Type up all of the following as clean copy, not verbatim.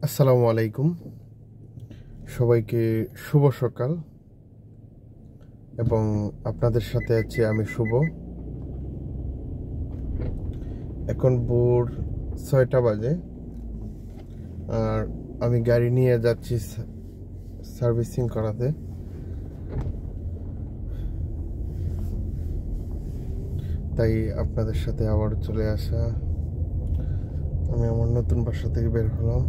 আসসালামু আলাইকুম সবাইকে শুভ সকাল এবং আপনাদের সাথে আছি আমি শুভ। এখন ভোর 6টা বাজে আর আমি গাড়ি নিয়ে যাচ্ছি সার্ভিসিং করাতে। তাই আপনাদের সাথে আবার চলে আসা। আমি আমার নতুন বাসা থেকে বের হলাম।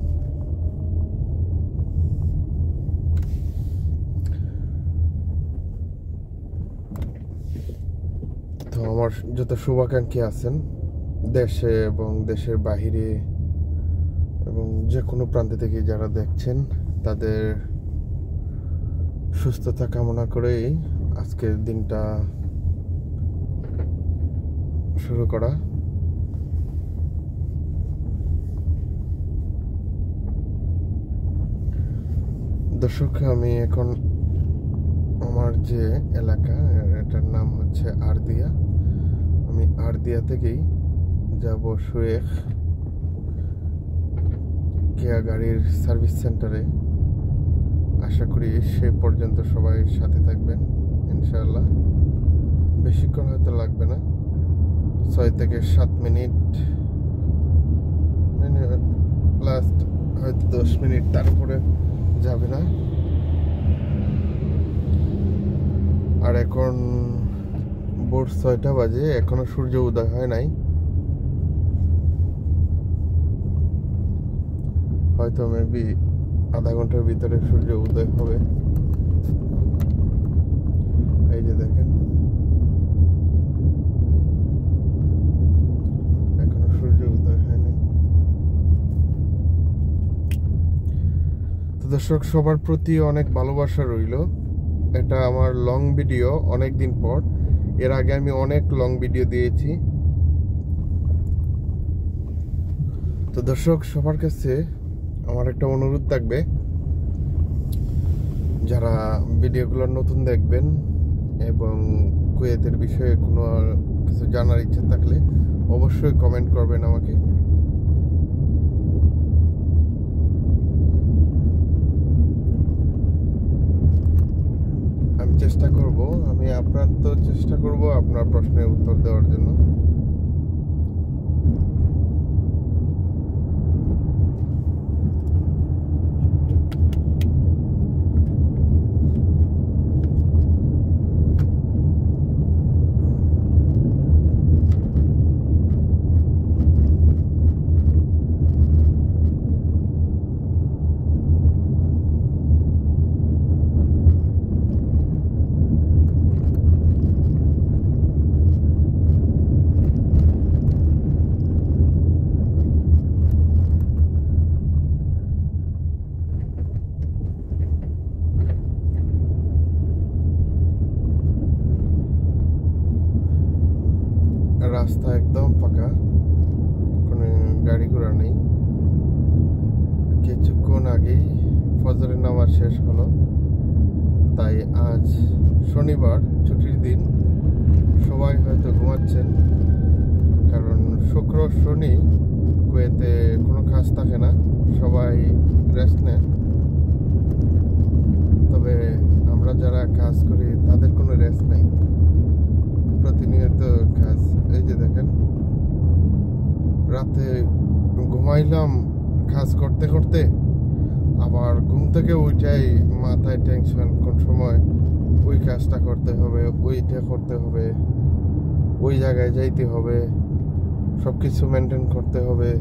তো আমার যত শুভাকাঙ্ক্ষী আছেন দেশে এবং দেশের বাহিরে এবং যে কোনো প্রান্ত থেকে যারা দেখছেন তাদের সুস্থতা কামনা করেই আজকের দিনটা শুরু করা। দর্শক, আমি এখন আমার যে এলাকা এটার নাম হচ্ছে আরদিয়া। আমি আরদিয়া থেকেই যাব সুয়েখ কিয়া গাড়ির সার্ভিস সেন্টারে। আশা করি সে পর্যন্ত সবাই সাথে থাকবেন ইনশাআল্লাহ। বেশিক্ষণ হয়তো লাগবে না, 6 থেকে 7 মিনিট, লাস্ট হয়তো 10 মিনিট, তার উপরে যাবে না। আর এখন ভোর 6টা বাজে, এখনো সূর্য উদয় হয় নাই। হয়তো মেবি আধা ঘন্টার ভিতরে সূর্য উদয় হবে। এই যে দেখেন, এখনো সূর্য উদয় হয় নাই। তো দর্শক, সবার প্রতি অনেক ভালোবাসা রইল। এটা আমার লং ভিডিও, অনেক দিন পর। এর আগে আমি অনেক লং ভিডিও দিয়েছি। তো দর্শক, সবার কাছে আমার একটা অনুরোধ থাকবে, যারা ভিডিওগুলো নতুন দেখবেন এবং কুয়েতের বিষয়ে কোনো কিছু জানার ইচ্ছা থাকলে অবশ্যই কমেন্ট করবেন আমাকে। আমি চেষ্টা করব, আমি আপ্রান্ত চেষ্টা করব আপনার প্রশ্নের উত্তর দেওয়ার জন্য। রাস্তা একদম ফাঁকা, কোনো গাড়ি ঘোড়া নেই। কিছুক্ষণ আগেই ফজরের নামাজ শেষ হলো, তাই আজ শনিবার, ছুটির দিন। সবাই হয়তো ঘুমাচ্ছেন, কারণ শুক্র শনি কুয়েতে কোনো কাজ থাকে না, সবাই রেস্ট নেন। তবে আমরা যারা কাজ করি তাদের কোনো রেস্ট নেই, প্রতিনিয়ত কাজ। এই যে দেখেন, রাতে ঘুমাইলাম কাজ করতে করতে, আবার ঘুম থেকে উঠাই মাথায় টেনশন, কোন সময় ওই কাজটা করতে হবে, ওইটা করতে হবে, ওই জায়গায় যাইতে হবে, সব কিছু মেনটেন করতে হবে।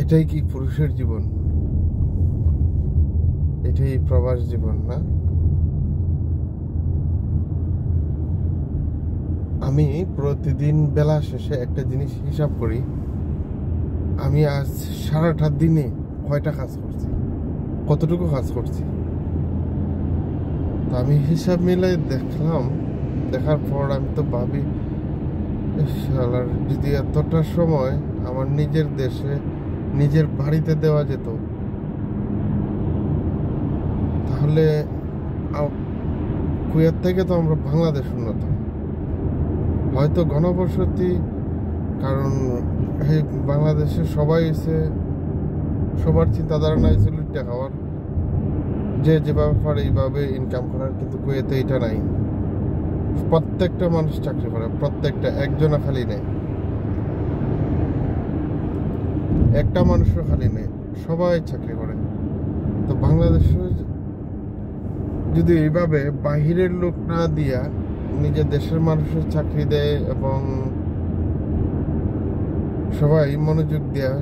এটাই কি পুরুষের জীবন? এটাই প্রবাস জীবন না? আমি প্রতিদিন বেলা শেষে একটা জিনিস হিসাব করি, আমি আজ সারাটা দিনে কয়টা কাজ করছি, কতটুকু কাজ করছি। তো আমি হিসাব মিলাই দেখলাম, দেখার পর আমি তো ভাবি, শালার, যদি এতটা সময় আমার নিজের দেশে নিজের বাড়িতে দেওয়া যেত, তাহলে কুয়েত থেকে তো আমরা বাংলাদেশ উন্নত। হয়তো ঘনবসতি, কারণ এই বাংলাদেশে সবাই এসে সবার চিন্তাধারা নাই ছিল লুটটা খাওয়ার, যে যেভাবে পারে এইভাবে ইনকাম করার, কিন্তু কুয়েতে এটা নাই। প্রত্যেকটা মানুষ চাকরি করে, প্রত্যেকটা, একজনও খালি নেই, একটা মানুষও খালি নেই, সবাই চাকরি করে। তো বাংলাদেশে যদি এইভাবে বাহিরের লোক না দিয়া নিজের দেশের মানুষের চাকরি দেয় এবং সবাই মনোযোগ দেয়া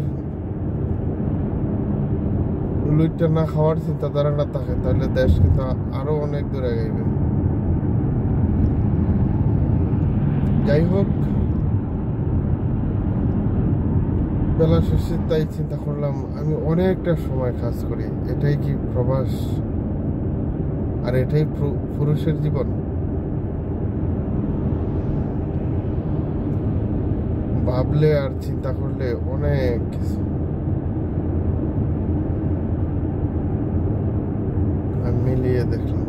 লুটটা না খাওয়ার চিন্তাধারা না থাকে, তাহলে দেশ কিন্তু আরো অনেক দূরে এগোবে। যাই হোক, বেলা শেষে তাই চিন্তা করলাম আমি অনেকটা সময় কাজ করি, এটাই কি প্রবাস? আর এটাই পুরুষের জীবন? ভাবলে আর চিন্তা করলে অনেক কিছু আমি মিলিয়ে দেখলাম।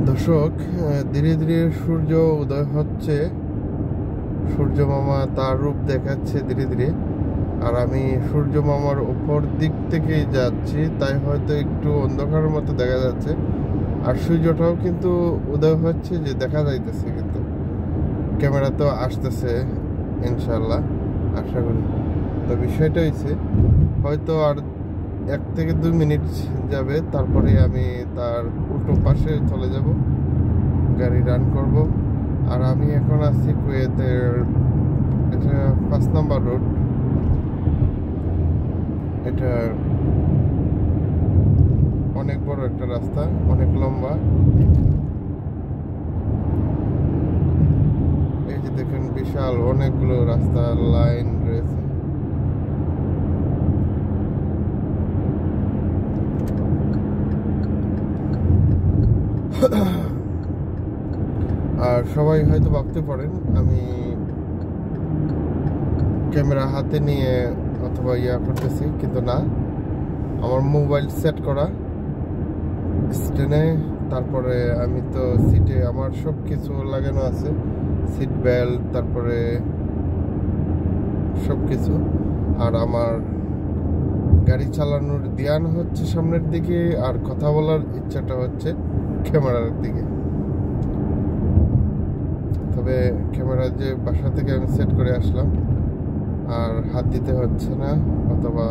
দর্শক, ধীরে ধীরে সূর্য উদয় হচ্ছে, সূর্য মামা তার রূপ দেখাচ্ছে ধীরে ধীরে। আর আমি সূর্য মামার উপর দিক থেকেই যাচ্ছি, তাই হয়তো একটু অন্ধকারের মতো দেখা যাচ্ছে। আর সূর্যটাও কিন্তু উদয় হচ্ছে, যে দেখা যাইতেছে, কিন্তু ক্যামেরা তো আসতেছে ইনশাল্লাহ, আশা করি। তো বিষয়টা হয়েছে হয়তো আর 1 থেকে 2 মিনিট যাবে, তারপরে আমি তার উল্টো পাশে চলে যাব, গাড়ি রান করব। আর আমি এখন আছি কুয়েতের, এটা 5 নম্বর রোড, এটা অনেক বড় একটা রাস্তা, অনেক লম্বা। এই যে দেখেন বিশাল অনেকগুলো রাস্তার লাইন রয়েছে। আর সবাই হয়তো ভাবতে পারেন আমি ক্যামেরা হাতে নিয়ে অথবা করতেছি, কিন্তু না, আমার মোবাইল সেট করা স্ট্যান্ডে। তারপরে আমি তো সিটে আমার সব কিছু লাগানো আছে, সিট বেল্ট, তারপরে সব কিছু। আর আমার গাড়ি চালানোর ধ্যান হচ্ছে সামনের দিকে, আর কথা বলার ইচ্ছাটা হচ্ছে ক্যামেরার দিকে। তবে ক্যামেরা যে বাসা থেকে আমি সেট করে আসলাম, আর হাত দিতে হচ্ছে না, অথবা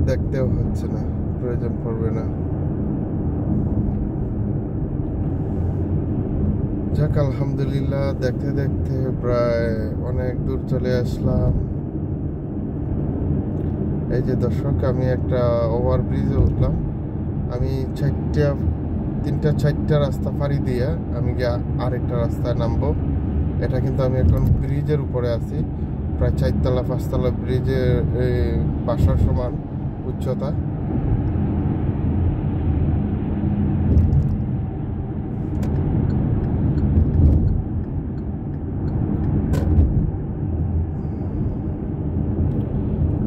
দেখতেও হচ্ছে না, প্রয়োজন পড়বে না। যাক, আলহামদুলিল্লাহ, দেখতে দেখতে প্রায় অনেক দূর চলে আসলাম। এই যে দর্শক, আমি একটা ওভারব্রিজে উঠলাম। আমি 3-4টা রাস্তা পাড়ি দিয়ে আমি গিয়ে আরেকটা রাস্তায় নামবো। এটা কিন্তু আমি এখন ব্রিজের উপরে আছি, প্রায় 4তলা 5তলা ব্রিজে, বাসার সমান উচ্চতা।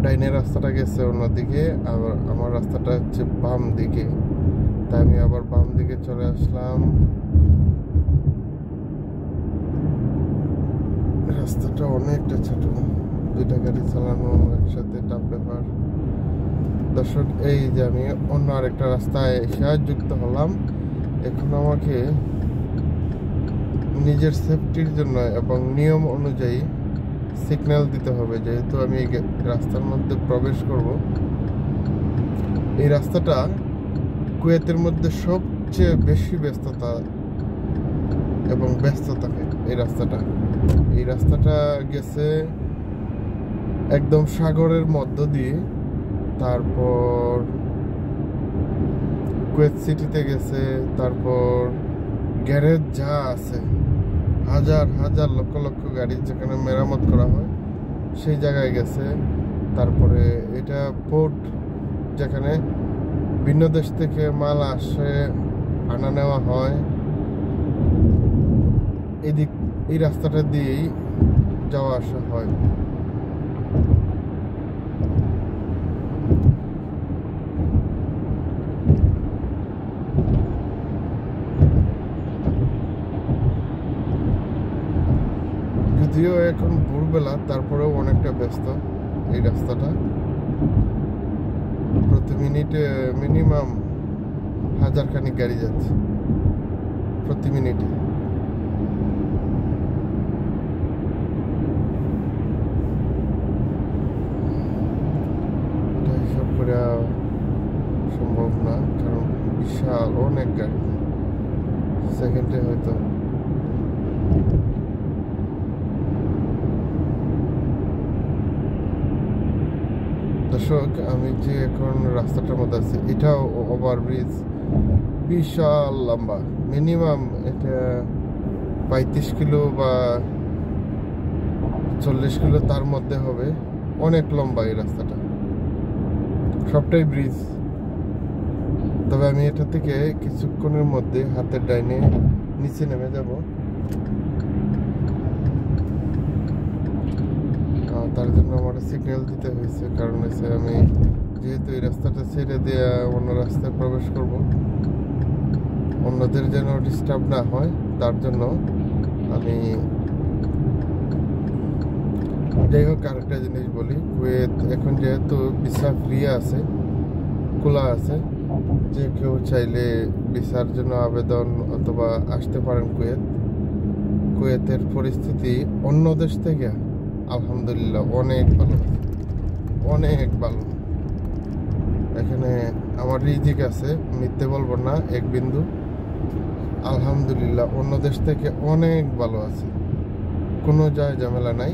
ডাইনের রাস্তাটা গেছে অন্যদিকে, আবার আমার রাস্তাটা হচ্ছে বাম দিকে, তাই আমি আবার বাম দিকে চলে আসলাম। রাস্তাটা অনেকটা ছোট, 2টা গাড়ি চালানো একসাথে টাফ ব্যাপার। দর্শক, এই যে আমি অন্য আরেকটা রাস্তায় এসে যুক্ত হলাম। এখন আমাকে নিজের সেফটির জন্য এবং নিয়ম অনুযায়ী সিগন্যাল দিতে হবে, যেহেতু আমি রাস্তার মধ্যে প্রবেশ করব। এই রাস্তাটা কুয়েতের মধ্যে সবচেয়ে বেশি ব্যস্ততা এবং ব্যস্ত থাকে। এই রাস্তাটা গেছে একদম সাগরের মধ্য দিয়ে, তারপর কুয়েত সিটিতে গেছে, তারপর গ্যারেজ যা আছে হাজার হাজার লক্ষ লক্ষ গাড়ি যেখানে মেরামত করা হয় সেই জায়গায় গেছে। তারপরে এটা পোর্ট, যেখানে ভিন্ন দেশ থেকে মাল আসে, আনা নেওয়া হয়। এই রাস্তাটা দিয়েই যাওয়া আসা হয়। যদিও এখন ভোরবেলা, তারপরেও অনেকটা ব্যস্ত এই রাস্তাটা। প্রতি মিনিটে মিনিমাম 1000 খানিক গাড়ি যাচ্ছে প্রতি মিনিটে। এটা হিসাব করে সম্ভব না, কারণ বিশাল অনেক গাড়ি, সেকেন্ডে হয়তো। দর্শক, আমি যে এখন রাস্তাটার মধ্যে আছি, এটাও ওভারব্রিজ, বিশাল লম্বা। মিনিমাম এটা 35 কিলো বা 40 কিলো তার মধ্যে হবে। অনেক লম্বা এই রাস্তাটা, সবটাই ব্রিজ। তবে আমি এটা থেকে কিছুক্ষণের মধ্যে হাতের ডাইনে নিচে নেমে যাব। তার জন্য আমার সিগন্যাল দিতে হয়েছে, কারণ হচ্ছে আমি যেহেতু এই রাস্তাটা ছেড়ে দিয়ে অন্য রাস্তায় প্রবেশ করব, অন্যদের যেন ডিস্টার্ব না হয় তার জন্য আমি। যাই হোক, আরেকটা জিনিস বলি, কুয়েত এখন যেহেতু ভিসা ফ্রি আছে, খোলা আছে, যে কেউ চাইলে ভিসার জন্য আবেদন অথবা আসতে পারেন কুয়েতের পরিস্থিতি অন্য দেশ থেকে আলহামদুলিল্লাহ অনেক ভালো, অনেক ভালো। এখানে আমার রিজিক আছে, মিথ্যে বলবো না এক বিন্দু। আলহামদুলিল্লাহ অন্য দেশ থেকে অনেক ভালো আছে, কোনো যায় ঝামেলা নাই।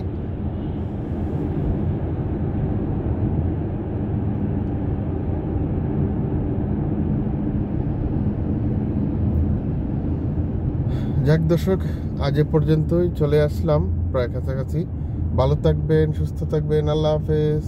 যাক দর্শক, আজ এ পর্যন্তই, চলে আসলাম প্রায় কাছাকাছি। ভালো থাকবেন, সুস্থ থাকবেন, আল্লাহ হাফেজ।